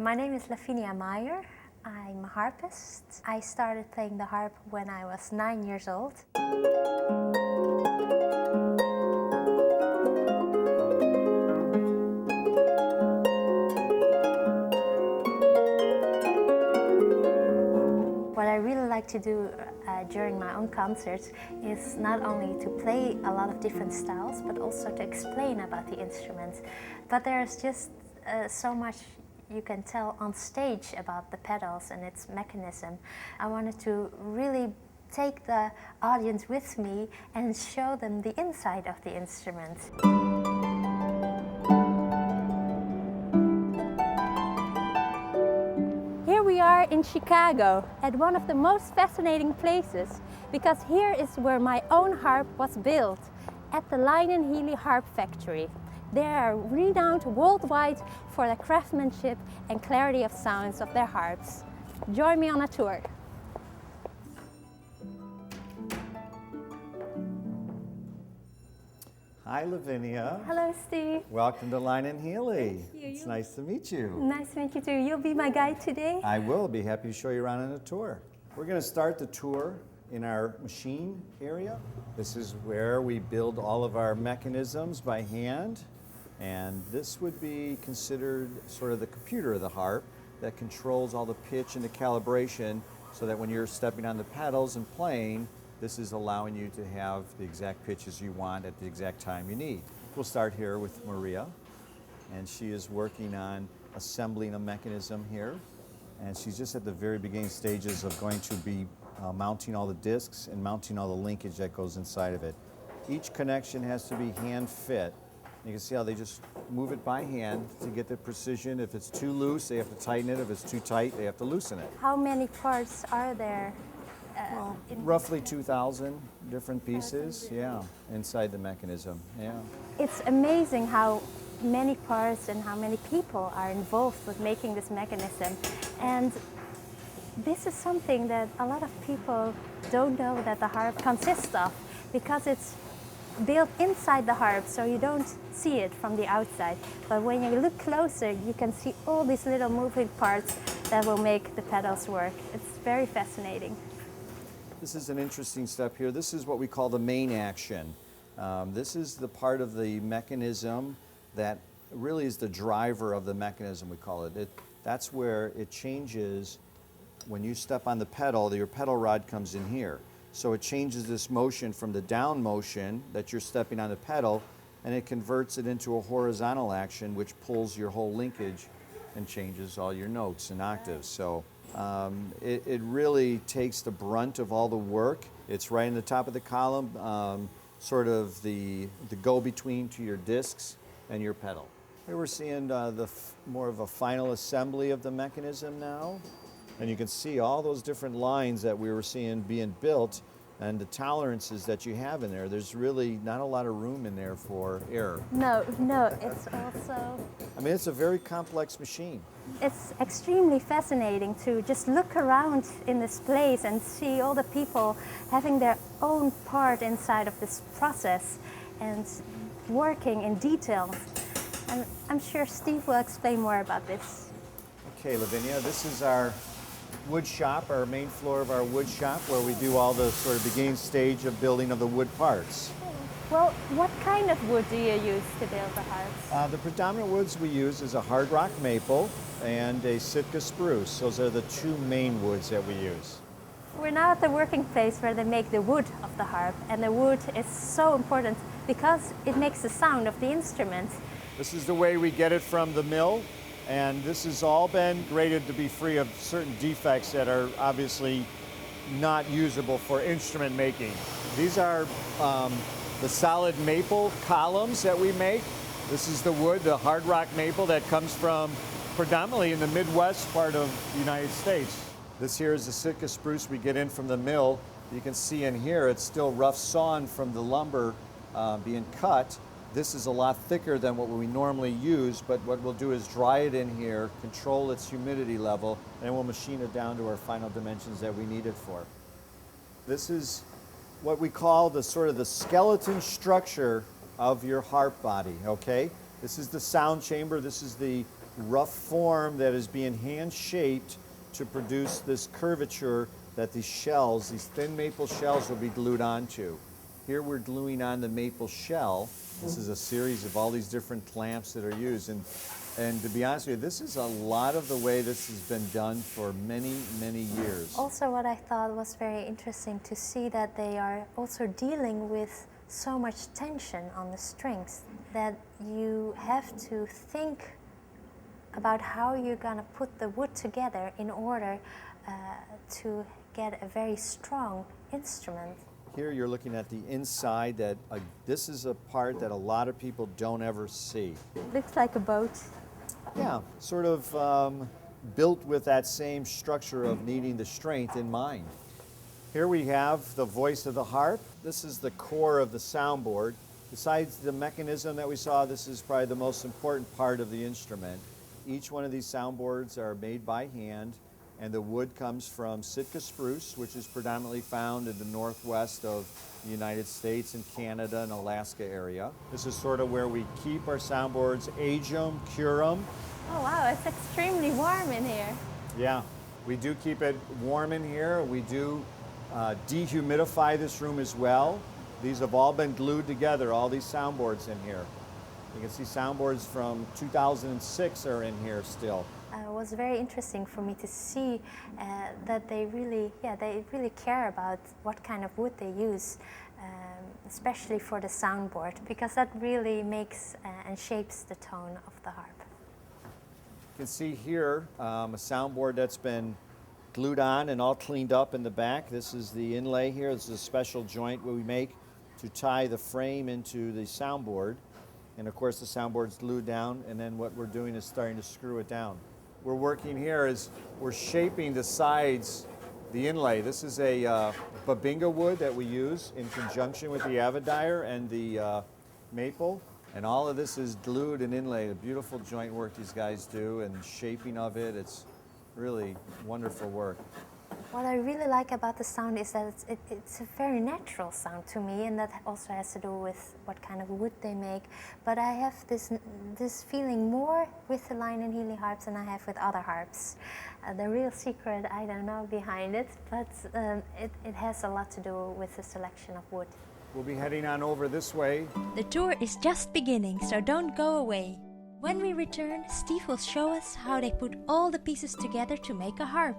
My name is Lavinia Meijer. I'm a harpist. I started playing the harp when I was 9 years old. What I really like to do during my own concerts is not only to play a lot of different styles, but also to explain about the instruments. But there's just so much you can tell on stage about the pedals and its mechanism. I wanted to really take the audience with me and show them the inside of the instrument. Here we are in Chicago at one of the most fascinating places, because here is where my own harp was built, at the Lyon Healy Harp factory. They are renowned worldwide for the craftsmanship and clarity of sounds of their harps. Join me on a tour. Hi, Lavinia. Hello, Steve. Welcome to Lyon Healy. Thank you. It's nice to meet you. Nice to meet you too. You'll be my guide today? I will be happy to show you around on a tour. We're going to start the tour in our machine area. This is where we build all of our mechanisms by hand. And this would be considered sort of the computer of the harp that controls all the pitch and the calibration, so that when you're stepping on the pedals and playing, this is allowing you to have the exact pitches you want at the exact time you need. We'll start here with Maria, and she is working on assembling a mechanism here. And she's just at the very beginning stages of going to be mounting all the discs and mounting all the linkage that goes inside of it. Each connection has to be hand fit. You can see how they just move it by hand to get the precision. If it's too loose, they have to tighten it. If it's too tight, they have to loosen it. How many parts are there? Roughly 2,000 different pieces, yeah, inside the mechanism, yeah. It's amazing how many parts and how many people are involved with making this mechanism. And this is something that a lot of people don't know that the harp consists of, because it's built inside the harp, so you don't see it from the outside. But when you look closer, you can see all these little moving parts that will make the pedals work. It's very fascinating. This is an interesting step here. This is what we call the main action. This is the part of the mechanism that really is the driver of the mechanism, we call it. That's where it changes. When you step on the pedal, your pedal rod comes in here. So it changes this motion from the down motion that you're stepping on the pedal, and it converts it into a horizontal action, which pulls your whole linkage and changes all your notes and octaves. So it really takes the brunt of all the work. It's right in the top of the column, sort of the go-between to your discs and your pedal. Here we're seeing more of a final assembly of the mechanism now. And you can see all those different lines that we were seeing being built and the tolerances that you have in there. There's really not a lot of room in there for error. No, it's also... I mean, it's a very complex machine. It's extremely fascinating to just look around in this place and see all the people having their own part inside of this process and working in detail. And I'm sure Steve will explain more about this. Okay, Lavinia, this is our wood shop, our main floor of our wood shop, where we do all the sort of beginning stage of building of the wood parts. Well, what kind of wood do you use to build the harps? The predominant woods we use is a hard rock maple and a Sitka spruce. Those are the two main woods that we use. We're now at the working place where they make the wood of the harp, and the wood is so important because it makes the sound of the instrument. This is the way we get it from the mill. And this has all been graded to be free of certain defects that are obviously not usable for instrument making. These are the solid maple columns that we make. This is the wood, the hard rock maple that comes from predominantly in the Midwest part of the United States. This here is the Sitka spruce we get in from the mill. You can see in here it's still rough sawn from the lumber being cut. This is a lot thicker than what we normally use, but what we'll do is dry it in here, control its humidity level, and we'll machine it down to our final dimensions that we need it for. This is what we call the sort of the skeleton structure of your harp body, okay? This is the sound chamber. This is the rough form that is being hand-shaped to produce this curvature that these shells, these thin maple shells, will be glued onto. Here we're gluing on the maple shell. This is a series of all these different clamps that are used. And to be honest with you, this is a lot of the way this has been done for many, many years. Also, what I thought was very interesting to see that they are also dealing with so much tension on the strings that you have to think about how you're going to put the wood together in order to get a very strong instrument. Here you're looking at the inside. This is a part that a lot of people don't ever see. Looks like a boat. Yeah, sort of built with that same structure of needing the strength in mind. Here we have the voice of the harp. This is the core of the soundboard. Besides the mechanism that we saw, this is probably the most important part of the instrument. Each one of these soundboards are made by hand, and the wood comes from Sitka Spruce, which is predominantly found in the northwest of the United States and Canada and Alaska area. This is sort of where we keep our soundboards, age them, cure them. Oh wow, it's extremely warm in here. Yeah, we do keep it warm in here. We do dehumidify this room as well. These have all been glued together, all these soundboards in here. You can see soundboards from 2006 are in here still. It was very interesting for me to see that they really care about what kind of wood they use, especially for the soundboard, because that really makes and shapes the tone of the harp. You can see here a soundboard that's been glued on and all cleaned up in the back. This is the inlay here. This is a special joint where we make to tie the frame into the soundboard. And of course the soundboard's glued down, and then what we're doing is starting to screw it down. We're working here is we're shaping the sides, the inlay. This is a babinga wood that we use in conjunction with the avidyre and the maple. And all of this is glued and inlaid. A beautiful joint work these guys do, and shaping of it. It's really wonderful work. What I really like about the sound is that it's a very natural sound to me, and that also has to do with what kind of wood they make. But I have this feeling more with the Lyon Healy harps than I have with other harps. The real secret, I don't know behind it, but it has a lot to do with the selection of wood. We'll be heading on over this way. The tour is just beginning, so don't go away. When we return, Steve will show us how they put all the pieces together to make a harp.